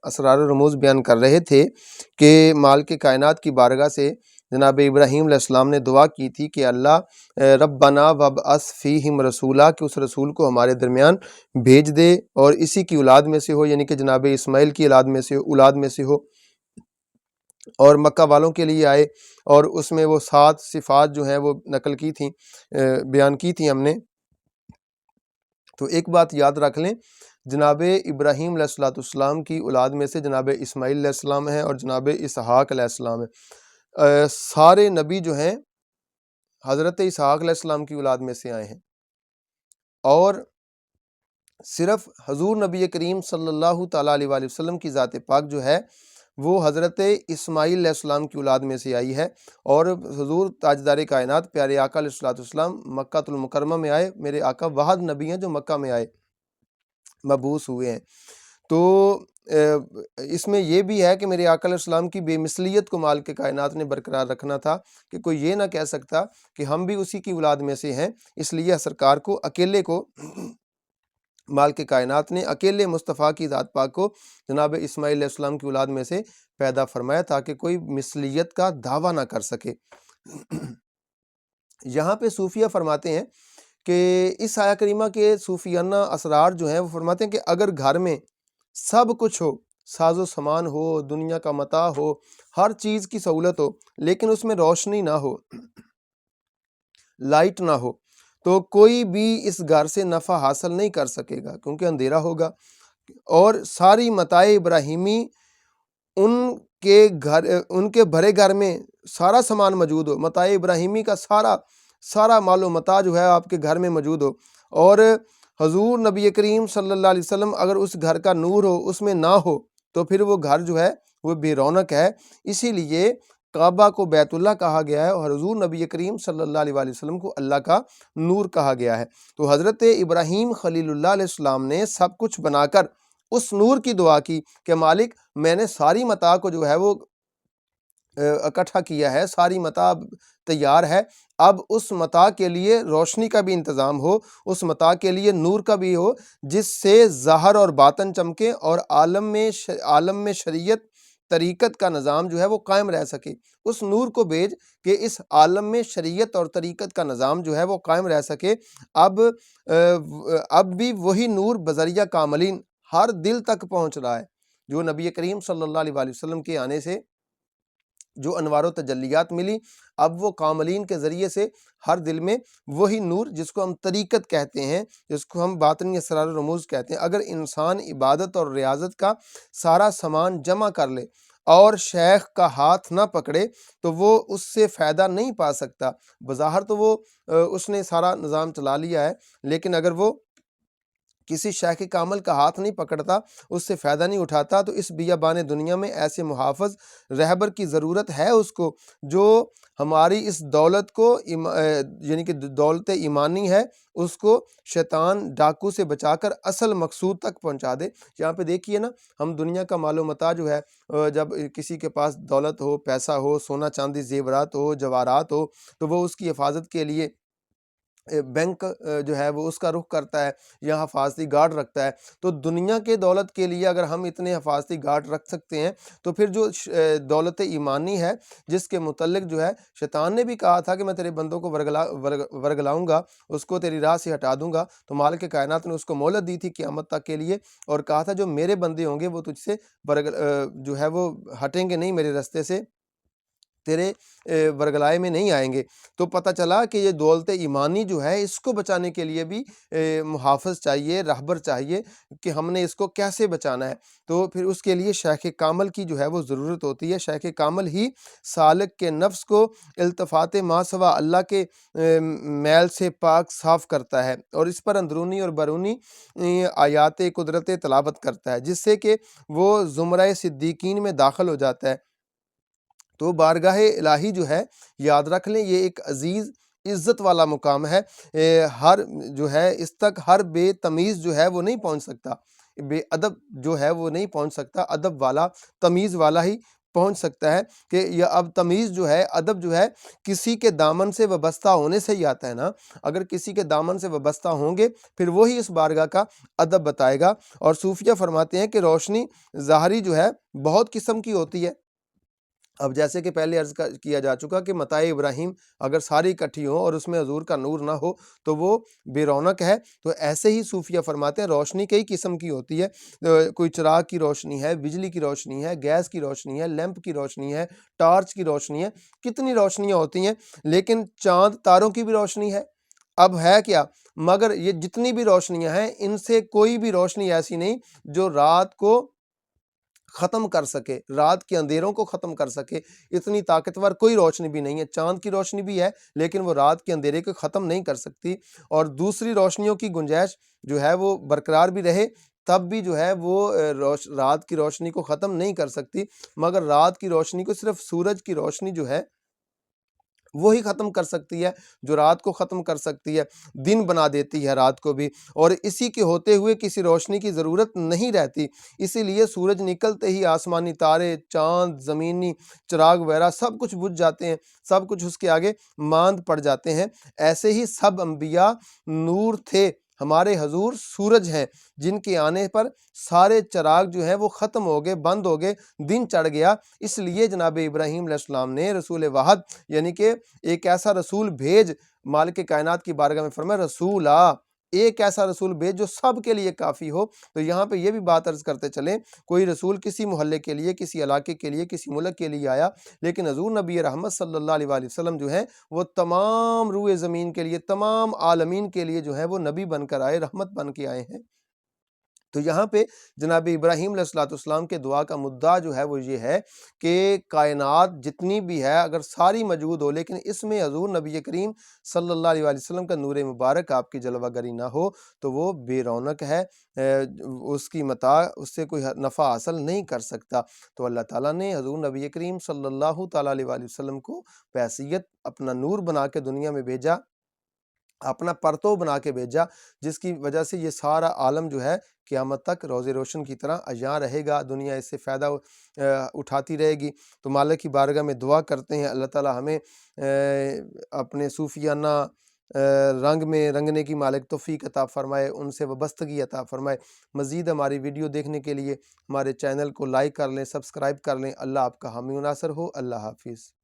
اسرار و رموز بیان کر رہے تھے کہ مالک کائنات کی بارگاہ سے جناب ابراہیم علیہ السلام نے دعا کی تھی کہ اللہ ربنا وابعث فیہم رسولا، کہ اس رسول کو ہمارے درمیان بھیج دے اور اسی کی اولاد میں سے ہو، یعنی کہ جناب اسماعیل کی اولاد میں سے ہو، اور مکہ والوں کے لیے آئے، اور اس میں وہ 7 صفات جو ہیں وہ نقل کی تھیں، بیان کی تھیں ہم نے۔ تو ایک بات یاد رکھ لیں، جناب ابراہیم علیہ السلام کی اولاد میں سے جناب اسماعیل علیہ السلام ہیں اور جناب اسحاق علیہ السلام ہیں۔ سارے نبی جو ہیں حضرت اسحاق علیہ السلام کی اولاد میں سے آئے ہیں، اور صرف حضور نبی کریم صلی اللہ تعالیٰ علیہ وآلہ وسلم کی ذات پاک جو ہے وہ حضرت اسماعیل علیہ السلام کی اولاد میں سے آئی ہے، اور حضور تاجدار کائنات پیارے آقا علیہ السلام مکہ المکرمہ میں آئے، میرے آقا واحد نبی ہیں جو مکہ میں آئے، مبعوث ہوئے ہیں۔ تو اس میں یہ بھی ہے کہ میرے آقا علیہ السلام کی بے مثلیت کو مالک کائنات نے برقرار رکھنا تھا، کہ کوئی یہ نہ کہہ سکتا کہ ہم بھی اسی کی اولاد میں سے ہیں، اس لیے سرکار کو اکیلے کو مالک کائنات نے اکیلے مصطفیٰ کی ذات پاک کو جناب اسماعیل علیہ السلام کی اولاد میں سے پیدا فرمایا تاکہ کوئی مثلیت کا دعویٰ نہ کر سکے۔ یہاں پہ صوفیہ فرماتے ہیں کہ اس آیہ کریمہ کے صوفیانہ اسرار جو ہیں وہ فرماتے ہیں کہ اگر گھر میں سب کچھ ہو، ساز و سامان ہو، دنیا کا متاع ہو، ہر چیز کی سہولت ہو، لیکن اس میں روشنی نہ ہو، لائٹ نہ ہو، تو کوئی بھی اس گھر سے نفع حاصل نہیں کر سکے گا، کیونکہ اندھیرا ہوگا۔ اور ساری متاع ابراہیمی ان کے بھرے گھر میں سارا سامان موجود ہو، متاع ابراہیمی کا سارا مال و متاع جو ہے آپ کے گھر میں موجود ہو، اور حضور نبی کریم صلی اللہ علیہ وسلم اگر اس گھر کا نور ہو اس میں نہ ہو تو پھر وہ گھر جو ہے وہ بے رونق ہے۔ اسی لیے کعبہ کو بیت اللہ کہا گیا ہے، اور حضور نبی کریم صلی اللہ علیہ وآلہ وسلم کو اللہ کا نور کہا گیا ہے۔ تو حضرت ابراہیم خلیل اللہ علیہ السلام نے سب کچھ بنا کر اس نور کی دعا کی کہ مالک میں نے ساری متاع کو جو ہے وہ اکٹھا کیا ہے، ساری متاع تیار ہے، اب اس متاع کے لیے روشنی کا بھی انتظام ہو، اس متاع کے لیے نور کا بھی ہو، جس سے ظاہر اور باطن چمکے اور عالم میں شریعت طریقت کا نظام جو ہے وہ قائم رہ سکے۔ اس نور کو بھیج کہ اس عالم میں شریعت اور طریقت کا نظام جو ہے وہ قائم رہ سکے۔ اب بھی وہی نور بذریعہ کاملین ہر دل تک پہنچ رہا ہے، جو نبی کریم صلی اللہ علیہ وآلہ وسلم کے آنے سے جو انوار و تجلیات ملی، اب وہ کاملین کے ذریعے سے ہر دل میں وہی نور، جس کو ہم طریقت کہتے ہیں، جس کو ہم باطنی اسرار و رموز کہتے ہیں، اگر انسان عبادت اور ریاضت کا سارا سامان جمع کر لے اور شیخ کا ہاتھ نہ پکڑے تو وہ اس سے فائدہ نہیں پا سکتا۔ بظاہر تو وہ اس نے سارا نظام چلا لیا ہے، لیکن اگر وہ کسی شیخ کامل کا ہاتھ نہیں پکڑتا، اس سے فائدہ نہیں اٹھاتا، تو اس بیابان دنیا میں ایسے محافظ رہبر کی ضرورت ہے اس کو، جو ہماری اس دولت کو یعنی کہ دولت ایمانی ہے اس کو شیطان ڈاکو سے بچا کر اصل مقصود تک پہنچا دے۔ یہاں پہ دیکھیے نا، ہم دنیا کا مال و متاع جو ہے، جب کسی کے پاس دولت ہو، پیسہ ہو، سونا چاندی زیورات ہو، جواہرات ہو، تو وہ اس کی حفاظت کے لیے بینک جو ہے وہ اس کا رخ کرتا ہے یا حفاظتی گارڈ رکھتا ہے۔ تو دنیا کے دولت کے لیے اگر ہم اتنے حفاظتی گارڈ رکھ سکتے ہیں تو پھر جو دولت ایمانی ہے، جس کے متعلق جو ہے شیطان نے بھی کہا تھا کہ میں تیرے بندوں کو ورگلاؤں گا، اس کو تیری راہ سے ہٹا دوں گا، تو مالک کائنات نے اس کو مہلت دی تھی قیامت تک کے لیے، اور کہا تھا جو میرے بندے ہوں گے وہ تجھ سے جو ہے وہ ہٹیں گے نہیں، میرے رستے سے تیرے ورگلائے میں نہیں آئیں گے۔ تو پتہ چلا کہ یہ دولت ایمانی جو ہے اس کو بچانے کے لیے بھی محافظ چاہیے، رہبر چاہیے، کہ ہم نے اس کو کیسے بچانا ہے۔ تو پھر اس کے لیے شیخ کامل کی جو ہے وہ ضرورت ہوتی ہے۔ شیخ کامل ہی سالک کے نفس کو التفات ما سوا اللہ کے میل سے پاک صاف کرتا ہے، اور اس پر اندرونی اور بیرونی آیات قدرت تلاوت کرتا ہے، جس سے کہ وہ زمرہ صدیقین میں داخل ہو جاتا ہے۔ تو بارگاہ الہی جو ہے، یاد رکھ لیں، یہ ایک عزیز عزت والا مقام ہے۔ ہر جو ہے اس تک ہر بے تمیز جو ہے وہ نہیں پہنچ سکتا، بے ادب جو ہے وہ نہیں پہنچ سکتا، ادب والا، تمیز والا ہی پہنچ سکتا ہے کہ یہ اب تمیز جو ہے، ادب جو ہے کسی کے دامن سے وابستہ ہونے سے ہی آتا ہے نا۔ اگر کسی کے دامن سے وابستہ ہوں گے پھر وہی اس بارگاہ کا ادب بتائے گا۔ اور صوفیہ فرماتے ہیں کہ روشنی ظاہری جو ہے بہت قسم کی ہوتی ہے۔ اب جیسے کہ پہلے عرض کیا جا چکا کہ متاع ابراہیم اگر ساری اکٹھی ہوں اور اس میں حضور کا نور نہ ہو تو وہ بے رونق ہے۔ تو ایسے ہی صوفیہ فرماتے ہیں روشنی کئی قسم کی ہوتی ہے، کوئی چراغ کی روشنی ہے، بجلی کی روشنی ہے، گیس کی روشنی ہے، لیمپ کی روشنی ہے، ٹارچ کی روشنی ہے، کتنی روشنیاں ہوتی ہیں۔ لیکن چاند تاروں کی بھی روشنی ہے۔ اب ہے کیا، مگر یہ جتنی بھی روشنیاں ہیں ان سے کوئی بھی روشنی ایسی نہیں جو رات کو ختم کر سکے، رات کے اندھیروں کو ختم کر سکے۔ اتنی طاقتور کوئی روشنی بھی نہیں ہے۔ چاند کی روشنی بھی ہے لیکن وہ رات کے اندھیرے کو ختم نہیں کر سکتی، اور دوسری روشنیوں کی گنجائش جو ہے وہ برقرار بھی رہے تب بھی جو ہے وہ رات کی روشنی کو ختم نہیں کر سکتی، مگر رات کی روشنی کو صرف سورج کی روشنی جو ہے وہی ختم کر سکتی ہے، جو رات کو ختم کر سکتی ہے، دن بنا دیتی ہے رات کو بھی، اور اسی کے ہوتے ہوئے کسی روشنی کی ضرورت نہیں رہتی۔ اسی لیے سورج نکلتے ہی آسمانی تارے، چاند، زمینی چراغ وغیرہ سب کچھ بجھ جاتے ہیں، سب کچھ اس کے آگے ماند پڑ جاتے ہیں۔ ایسے ہی سب انبیاء نور تھے، ہمارے حضور سورج ہیں جن کے آنے پر سارے چراغ جو ہیں وہ ختم ہو گئے، بند ہو گئے، دن چڑھ گیا۔ اس لیے جناب ابراہیم علیہ السلام نے رسول واحد یعنی کہ ایک ایسا رسول بھیج، مالک کائنات کی بارگاہ میں فرمایا رسول ایک ایسا رسول بھیج جو سب کے لیے کافی ہو۔ تو یہاں پہ یہ بھی بات عرض کرتے چلیں، کوئی رسول کسی محلے کے لیے، کسی علاقے کے لیے، کسی ملک کے لیے آیا، لیکن حضور نبی رحمت صلی اللہ علیہ وآلہ وسلم جو ہیں وہ تمام روئے زمین کے لیے، تمام عالمین کے لیے جو ہے وہ نبی بن کر آئے، رحمت بن کے آئے ہیں۔ تو یہاں پہ جناب ابراہیم علیہ السلام کے دعا کا مدعا جو ہے وہ یہ ہے کہ کائنات جتنی بھی ہے اگر ساری موجود ہو لیکن اس میں حضور نبی کریم صلی اللہ علیہ وآلہ وسلم کا نور مبارک آپ کی جلوہ گری نہ ہو تو وہ بے رونق ہے، اس کی متاع اس سے کوئی نفع حاصل نہیں کر سکتا۔ تو اللہ تعالیٰ نے حضور نبی کریم صلی اللہ تعالیٰ علیہ وآلہ وسلم کو بحیثیت اپنا نور بنا کے دنیا میں بھیجا، اپنا پرتو بنا کے بھیجا، جس کی وجہ سے یہ سارا عالم جو ہے قیامت تک روز روشن کی طرح عیاں رہے گا، دنیا اس سے فائدہ اٹھاتی رہے گی۔ تو مالک کی بارگاہ میں دعا کرتے ہیں اللہ تعالی ہمیں اپنے صوفیانہ رنگ میں رنگنے کی مالک توفیق عطا فرمائے، ان سے وابستگی عطا فرمائے۔ مزید ہماری ویڈیو دیکھنے کے لیے ہمارے چینل کو لائک کر لیں، سبسکرائب کر لیں۔ اللہ آپ کا حامی و ناصر ہو۔ اللہ حافظ۔